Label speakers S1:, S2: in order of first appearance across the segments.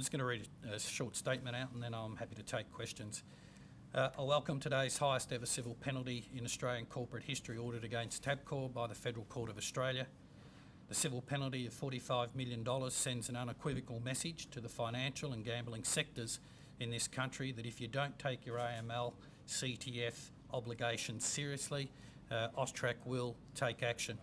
S1: just going to read a short statement out and then I'm happy to take questions. I welcome today's highest ever civil penalty in Australian corporate history ordered against Tabcorp by the Federal Court of Australia. The civil penalty of $45 million sends an unequivocal message to the financial and gambling sectors in this country that if you don't take your AML, CTF obligations seriously, AUSTRAC will take action.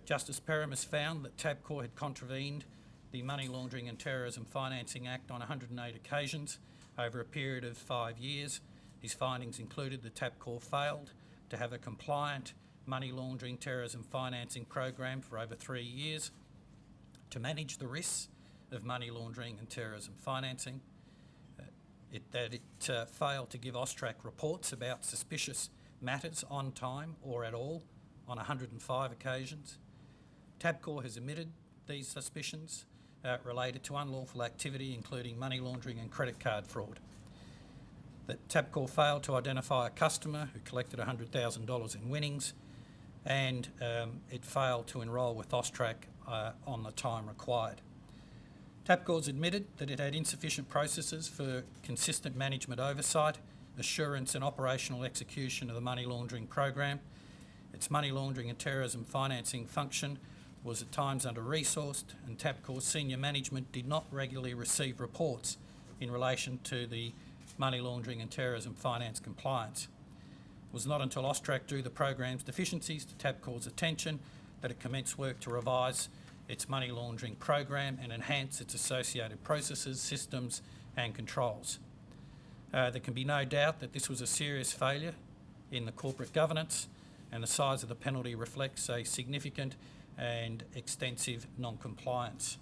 S1: Justice Perham has found that Tabcorp had contravened the Money Laundering and Terrorism Financing Act on 108 occasions over a period of 5 years. His findings included that Tabcorp failed to have a compliant money laundering terrorism financing program for over 3 years to manage the risks of money laundering and terrorism financing, that it failed to give AUSTRAC reports about suspicious matters on time or at all on 105 occasions. Tabcorp has admitted these suspicions related to unlawful activity including money laundering and credit card fraud. That Tabcorp failed to identify a customer who collected $100,000 in winnings, and it failed to enrol with AUSTRAC on the time required. Tabcorp's admitted that it had insufficient processes for consistent management oversight, assurance and operational execution of the money laundering program. Its money laundering and terrorism financing function was at times under-resourced, and Tabcorp's senior management did not regularly receive reports in relation to the money laundering and terrorism finance compliance. It was not until AUSTRAC drew the program's deficiencies to Tabcorp's attention that it commenced work to revise its money laundering program and enhance its associated processes, systems and controls. There can be no doubt that this was a serious failure in the corporate governance, and the size of the penalty reflects a significant and extensive non-compliance.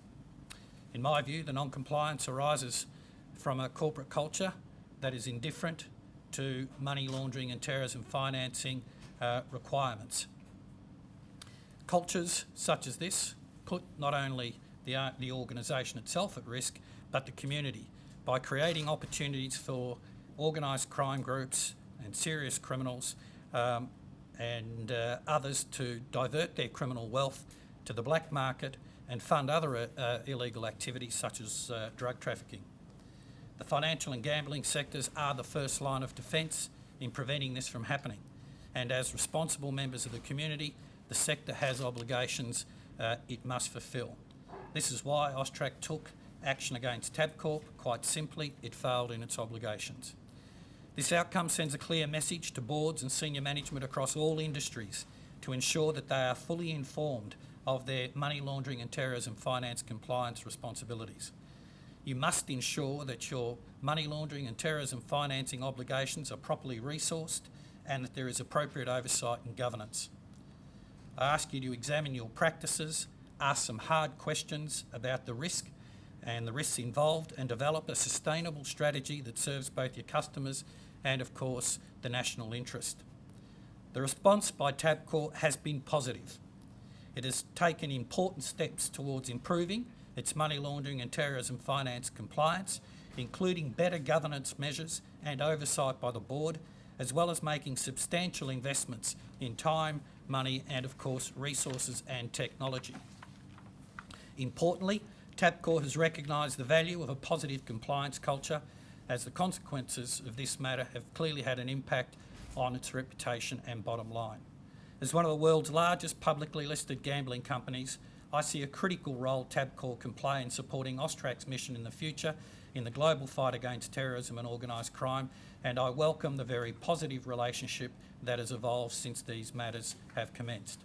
S1: In my view, the non-compliance arises from a corporate culture that is indifferent to money laundering and terrorism financing requirements. Cultures such as this put not only the organisation itself at risk, but the community by creating opportunities for organised crime groups and serious criminals and others to divert their criminal wealth to the black market and fund other illegal activities such as drug trafficking. The financial and gambling sectors are the first line of defence in preventing this from happening, and as responsible members of the community, the sector has obligations it must fulfil. This is why AUSTRAC took action against Tabcorp. Quite simply, it failed in its obligations. This outcome sends a clear message to boards and senior management across all industries to ensure that they are fully informed of their money laundering and terrorism finance compliance responsibilities. You must ensure that your money laundering and terrorism financing obligations are properly resourced and that there is appropriate oversight and governance. I ask you to examine your practices, ask some hard questions about the risk and the risks involved, and develop a sustainable strategy that serves both your customers and, of course, the national interest. The response by Tabcorp has been positive. It has taken important steps towards improving its money laundering and terrorism finance compliance, including better governance measures and oversight by the board, as well as making substantial investments in time, money and, of course, resources and technology. Importantly, Tabcorp has recognised the value of a positive compliance culture, as the consequences of this matter have clearly had an impact on its reputation and bottom line. As one of the world's largest publicly listed gambling companies, I see a critical role Tabcorp can play in supporting AUSTRAC's mission in the future in the global fight against terrorism and organised crime, and I welcome the very positive relationship that has evolved since these matters have commenced.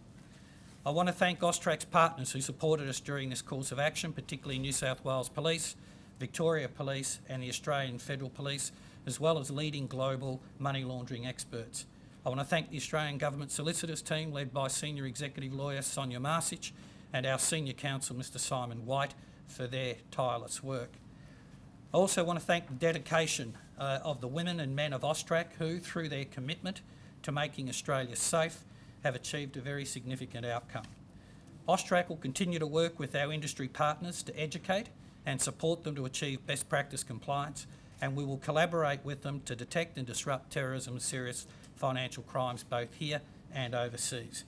S1: I want to thank AUSTRAC's partners who supported us during this course of action, particularly New South Wales Police, Victoria Police and the Australian Federal Police, as well as leading global money laundering experts. I want to thank the Australian Government Solicitors team led by Senior Executive Lawyer Sonia Marsic and our Senior Counsel Mr Simon White for their tireless work. I also want to thank the dedication of the women and men of AUSTRAC who, through their commitment to making Australia safe, have achieved a very significant outcome. AUSTRAC will continue to work with our industry partners to educate and support them to achieve best practice compliance, and we will collaborate with them to detect and disrupt terrorism and serious financial crimes both here and overseas.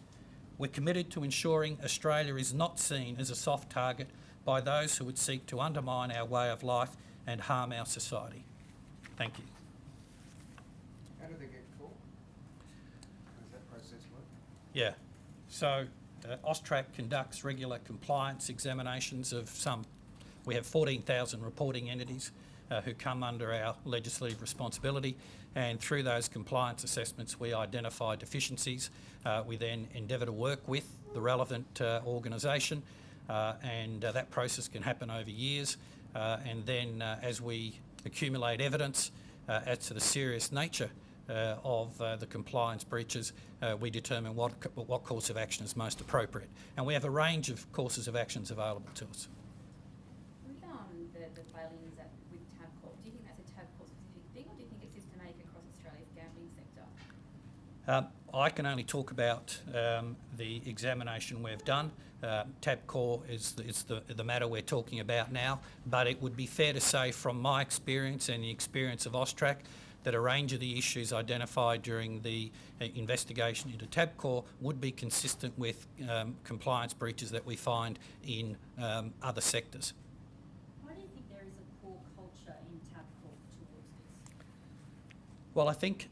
S1: We're committed to ensuring Australia is not seen as a soft target by those who would seek to undermine our way of life and harm our society. Thank you.
S2: How do they get caught? How does that process work?
S1: Yeah, so AUSTRAC conducts regular compliance examinations of we have 14,000 reporting entities who come under our legislative responsibility, and through those compliance assessments we identify deficiencies. We then endeavour to work with the relevant organisation, and that process can happen over years, and then as we accumulate evidence as to the serious nature of the compliance breaches, we determine what course of action is most appropriate. And we have a range of courses of actions available to us.
S3: With the failings with Tabcorp, do you think that's a Tabcorp specific thing, or do you think it's systematic across Australia's gambling sector?
S1: I can only talk about the examination we've done. Tabcorp is the matter we're talking about now, but it would be fair to say from my experience and the experience of AUSTRAC that a range of the issues identified during the investigation into Tabcorp would be consistent with compliance breaches that we find in other sectors.
S4: Why do you think there is a poor culture in Tabcorp towards this?
S1: Well, I think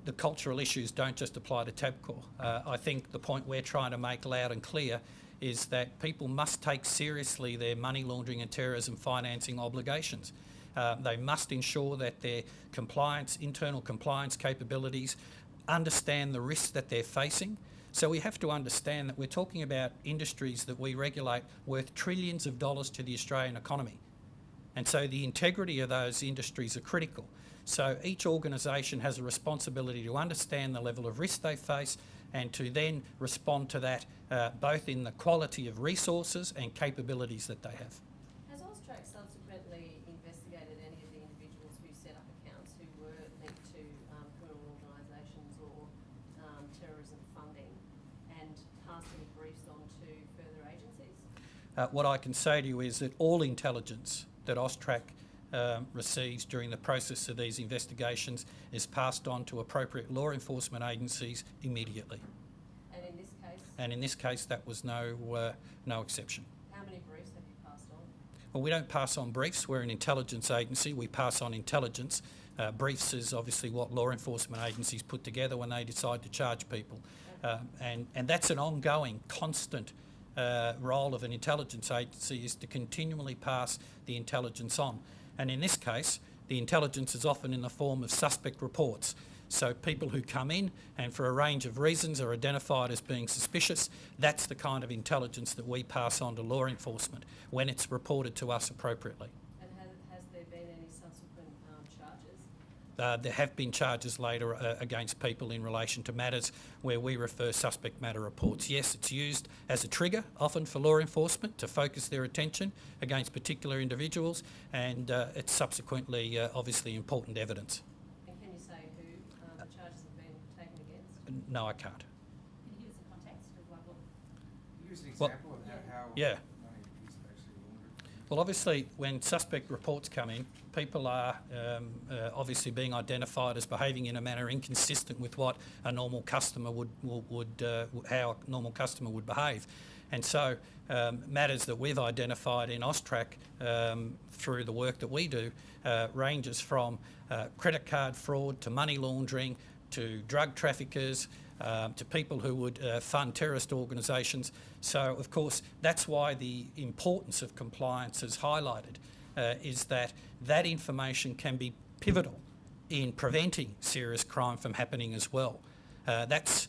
S1: the cultural issues don't just apply to Tabcorp. I think the point we're trying to make loud and clear is that people must take seriously their money laundering and terrorism financing obligations. They must ensure that their internal compliance capabilities understand the risks that they're facing. So we have to understand that we're talking about industries that we regulate worth trillions of dollars to the Australian economy. And so the integrity of those industries are critical. So each organisation has a responsibility to understand the level of risk they face and to then respond to that both in the quality of resources and capabilities that they have.
S5: Has AUSTRAC subsequently investigated any of the individuals who set up accounts who were linked to criminal organisations or terrorism funding, and passed any briefs on to further agencies?
S1: What I can say to you is that all intelligence that AUSTRAC receives during the process of these investigations is passed on to appropriate law enforcement agencies immediately.
S5: And in this case?
S1: And in this case, that was no exception.
S5: How many briefs have you passed on?
S1: Well, we don't pass on briefs. We're an intelligence agency. We pass on intelligence. Briefs is obviously what law enforcement agencies put together when they decide to charge people. And that's an ongoing, constant role of an intelligence agency, is to continually pass the intelligence on. And in this case, the intelligence is often in the form of suspect reports. So people who come in and for a range of reasons are identified as being suspicious, that's the kind of intelligence that we pass on to law enforcement when it's reported to us appropriately.
S5: And has there been any subsequent charges?
S1: There have been charges later against people in relation to matters where we refer suspect matter reports. Yes, it's used as a trigger often for law enforcement to focus their attention against particular individuals, and it's subsequently obviously important evidence.
S5: And can you say who the charges have been taken against?
S1: No, I can't.
S4: Can you give us a context of what?
S2: Use an
S1: Well,
S2: example of how
S1: yeah.
S2: money is actually laundered.
S1: Well, obviously, when suspect reports come in, people are obviously being identified as behaving in a manner inconsistent with what a normal customer how a normal customer would behave, and so matters that we've identified in AUSTRAC through the work that we do ranges from credit card fraud to money laundering to drug traffickers. To people who would fund terrorist organisations. So, of course, that's why the importance of compliance is highlighted, is that information can be pivotal in preventing serious crime from happening as well. That's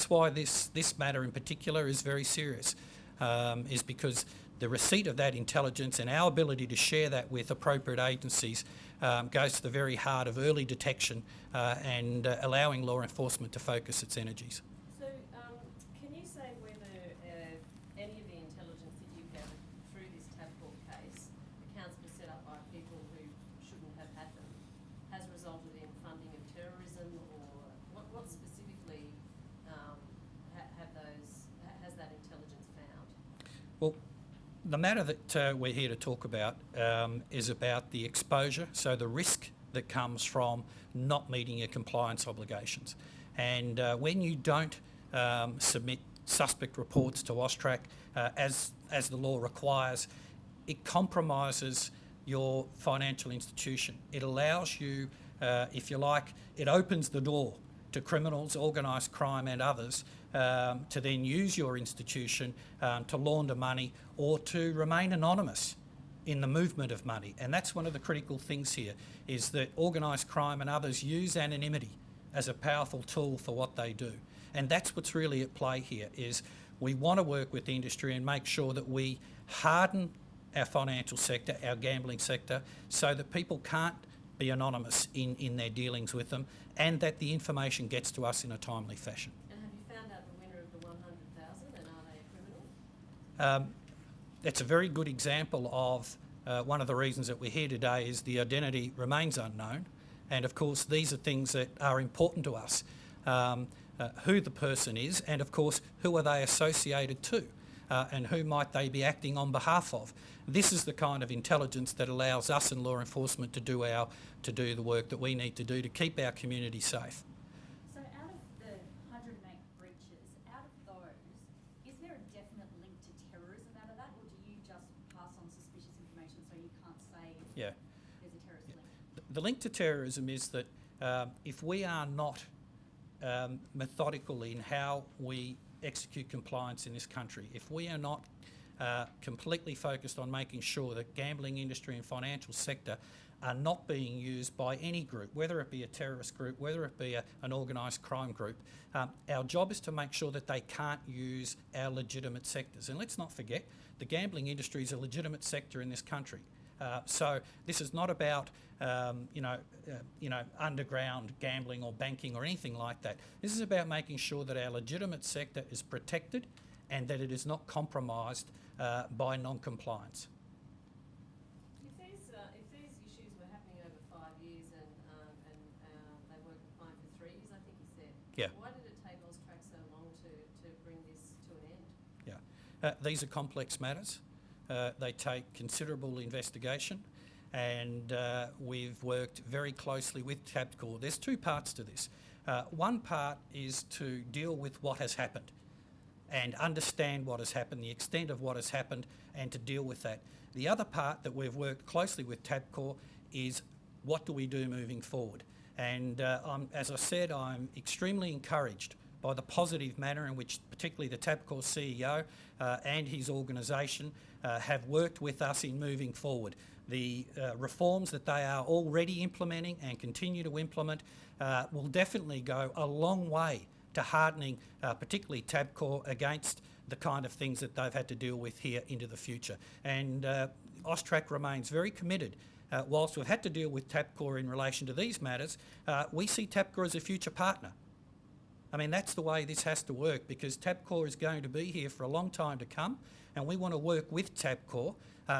S1: why this matter in particular is very serious, is because the receipt of that intelligence and our ability to share that with appropriate agencies goes to the very heart of early detection and allowing law enforcement to focus its energies.
S5: So can you say whether any of the intelligence that you've gathered through this Tabcorp case, accounts were set up by people who shouldn't have had them, has resulted in funding of terrorism, or what specifically has that intelligence found?
S1: Well, the matter that we're here to talk about is about the exposure, so the risk that comes from not meeting your compliance obligations. And when you don't submit suspect reports to AUSTRAC, as as the law requires, it compromises your financial institution. It allows you, if you like, it opens the door to criminals, organised crime and others to then use your institution to launder money or to remain anonymous in the movement of money. And that's one of the critical things here, is that organised crime and others use anonymity as a powerful tool for what they do. And that's what's really at play here, is we want to work with the industry and make sure that we harden our financial sector, our gambling sector, so that people can't be anonymous in their dealings with them, and that the information gets to us in a timely fashion.
S5: And have you found out the winner of the 100,000, and are they a criminal?
S1: That's a very good example of one of the reasons that we're here today, is the identity remains unknown. And of course, these are things that are important to us. Who the person is, and of course, who are they associated to, and who might they be acting on behalf of. This is the kind of intelligence that allows us in law enforcement to do the work that we need to do to keep our community safe.
S4: So out of the 108 breaches, out of those, is there a definite link to terrorism out of that, or do you just pass on suspicious information so you can't say
S1: Yeah.
S4: there's a terrorist link?
S1: The link to terrorism is that if we are not methodical in how we execute compliance in this country, if we are not completely focused on making sure that gambling industry and financial sector are not being used by any group, whether it be a terrorist group, whether it be an organised crime group, our job is to make sure that they can't use our legitimate sectors. And let's not forget, the gambling industry is a legitimate sector in this country. So this is not about underground gambling or banking or anything like that. This is about making sure that our legitimate sector is protected and that it is not compromised by non-compliance.
S5: If these issues were happening over 5 years and they were compliant for 3 years, I think you said.
S1: Yeah.
S5: Why did it take AUSTRAC so long to bring this to an end?
S1: Yeah, these are complex matters. They take considerable investigation, and we've worked very closely with Tabcorp. There's two parts to this. One part is to deal with what has happened and understand what has happened, the extent of what has happened, and to deal with that. The other part that we've worked closely with Tabcorp is what do we do moving forward. And as I said, I'm extremely encouraged by the positive manner in which particularly the Tabcorp CEO and his organisation have worked with us in moving forward. The reforms that they are already implementing and continue to implement will definitely go a long way to hardening particularly Tabcorp against the kind of things that they've had to deal with here into the future. And AUSTRAC remains very committed. Whilst we've had to deal with Tabcorp in relation to these matters, we see Tabcorp as a future partner. I mean, that's the way this has to work, because Tabcorp is going to be here for a long time to come, and we want to work with Tabcorp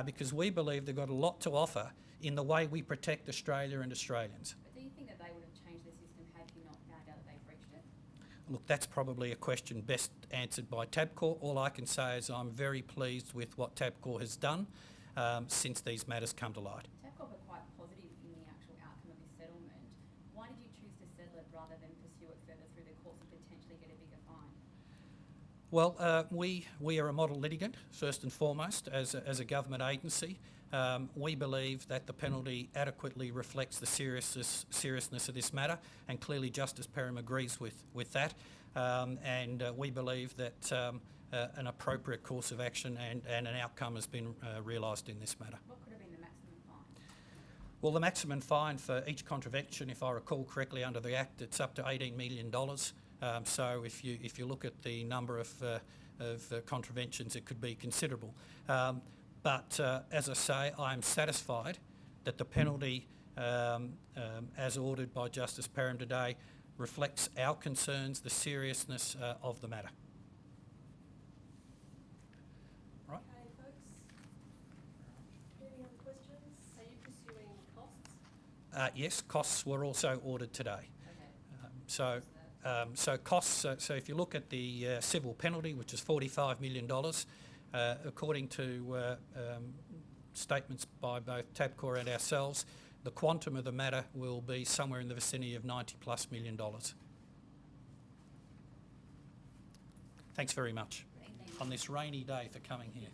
S1: because we believe they've got a lot to offer in the way we protect Australia and Australians.
S3: But do you think that they would have changed the system had you not found out that they breached it?
S1: Look, that's probably a question best answered by Tabcorp. All I can say is I'm very pleased with what Tabcorp has done since these matters come to light.
S3: Tabcorp are quite positive in the actual outcome of this settlement. Why did you choose to settle it rather than pursue it further through the courts and potentially get a bigger fine?
S1: Well, we are a model litigant, first and foremost, as a government agency. We believe that the penalty adequately reflects the seriousness of this matter, and clearly Justice Perham agrees with that. We believe that an appropriate course of action and an outcome has been realised in this matter.
S3: What could have been the maximum fine?
S1: Well, the maximum fine for each contravention, if I recall correctly under the Act, it's up to $18 million. So if you look at the number of contraventions, it could be considerable. But as I say, I'm satisfied that the penalty, as ordered by Justice Perham today, reflects our concerns, the seriousness of the matter. Right?
S5: Okay, folks. Any other questions? Are you pursuing costs?
S1: Yes, costs were also ordered today.
S5: Okay.
S1: So costs, so if you look at the civil penalty, which is $45 million, according to statements by both Tabcorp and ourselves, the quantum of the matter will be somewhere in the vicinity of $90+ million. Thanks very much.
S3: Thank you.
S1: on this rainy day for coming here.